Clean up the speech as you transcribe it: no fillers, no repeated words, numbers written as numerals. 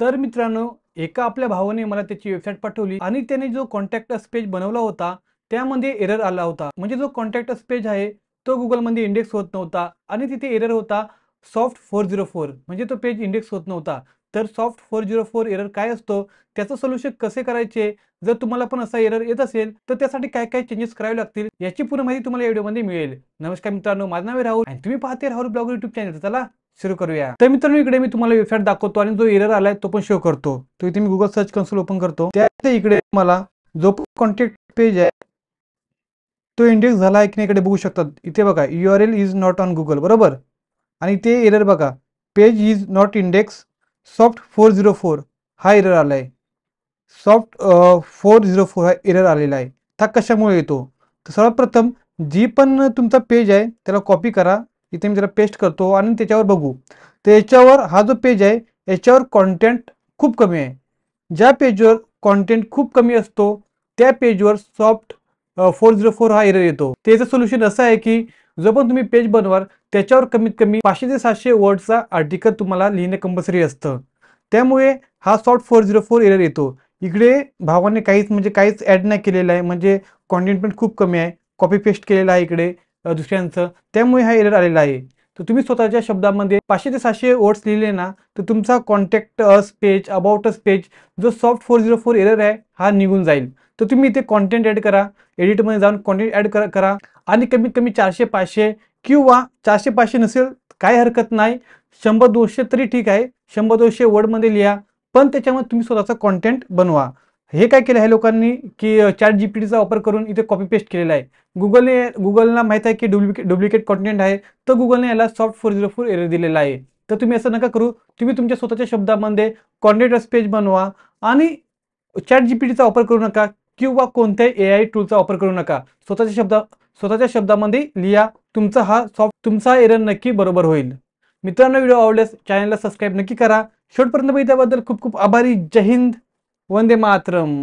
तर मित्रांनो, एका आपल्या भावाने मला त्याची वेबसाईट पाठवली आणि त्याने जो कॉन्टॅक्ट अस पेज बनवला होता त्यामध्ये एरर आला होता. म्हणजे जो कॉन्टॅक्ट अस पेज आहे तो गुगलमध्ये इंडेक्स होत नव्हता आणि तिथे एरर होता सॉफ्ट 404. म्हणजे तो पेज इंडेक्स होत नव्हता. तर सॉफ्ट 404 एरर काय असतो, त्याचं सोल्युशन कसे करायचे, जर तुम्हाला पण असा एरर येत असेल तर त्यासाठी काय काय चेंजेस करावे लागतील याची पूर्ण माहिती तुम्हाला या व्हिडिओमध्ये मिळेल. नमस्कार मित्रांनो, माझं नाव आहे राहुल आणि तुम्ही पाहते राहुल ब्लॉगर युट्यूब चॅनल. चला सुरू करूया. तर मित्रांनो, इकडे मी तुम्हाला वेबसाईट दाखवतो आणि जो एरर आलाय तो पण शो करतो. तो इथे मी गुगल सर्च कन्सोल ओपन करतो. त्यात इकडे मला जो कॉन्टॅक्ट पेज आहे तो इंडेक्स झाला आहे की नाही इकडे बघू शकतात. इथे बघा URL is not on Google, बरोबर. आणि ते एरर बघा, page is not index soft 404 हा एरर आलाय. सॉफ्ट 404 हा एरर आलेला आहे. हा कशामुळे येतो, तर सर्वप्रथम जी पण तुमचा पेज आहे त्याला कॉपी करा. इथे मी त्याला पेस्ट करतो आणि त्याच्यावर बघू. तर याच्यावर हा जो पेज आहे याच्यावर कॉन्टेंट खूप कमी आहे. ज्या पेजवर कॉन्टेंट खूप कमी असतो त्या पेजवर सॉफ्ट 404 हा एरर येतो. त्याचं सोल्युशन असं आहे की जो पण तुम्ही पेज बनवाल त्याच्यावर कमीत कमी 500 ते 700 वर्डचा आर्टिकल तुम्हाला लिहिणे कंपल्सरी असतं. त्यामुळे हा सॉफ्ट 404 एरर येतो. इकडे भावाने काहीच ॲड नाही केलेलं आहे, म्हणजे कॉन्टेंट पण खूप कमी आहे, कॉपी पेस्ट केलेलं आहे इकडे दुसऱ्यांचं, त्यामुळे हा एरर आलेला आहे. तर तुम्ही स्वतःच्या शब्दामध्ये 500 ते 700 वर्ड्स लिहिले ना तर तुमचा contact us page, about us page जो सॉफ्ट 404 एरर आहे हा निघून जाईल. तर तुम्ही इथे कॉन्टेंट ॲड करा, एडिटमध्ये जाऊन कॉन्टेंट ॲड करा आणि कमीत कमी 400-500 किंवा 400-500 नसेल काही हरकत नाही, 100-200 तरी ठीक आहे. 100-200 वर्डमध्ये लिहा, पण त्याच्यामध्ये तुम्ही स्वतःचा कॉन्टेंट बनवा. हे काय केलं आहे लोकांनी की चॅट जीपीटीचा वापर करून इथे कॉपी पेस्ट केलेला आहे. गुगलला माहित आहे की डुप्लिकेट कॉन्टेंट आहे, तर गुगलने याला सॉफ्ट 404 एरर दिलेला आहे. तर तुम्ही असं नका करू. तुम्ही तुमच्या स्वतःच्या शब्दामध्ये कॉन्टेंट पेज बनवा आणि चॅट जीपीटीचा वापर करू नका किंवा कोणत्याही AI टूलचा वापर करू नका. स्वतःच्या शब्दामध्ये लिहा. तुमचा एरर नक्की बरोबर होईल. मित्रांनो, व्हिडिओ आवडल्यास चॅनलला सबस्क्राईब नक्की करा. शेवटपर्यंत बघितल्याबद्दल खूप खूप आभारी. जय हिंद, वंदे मातरम.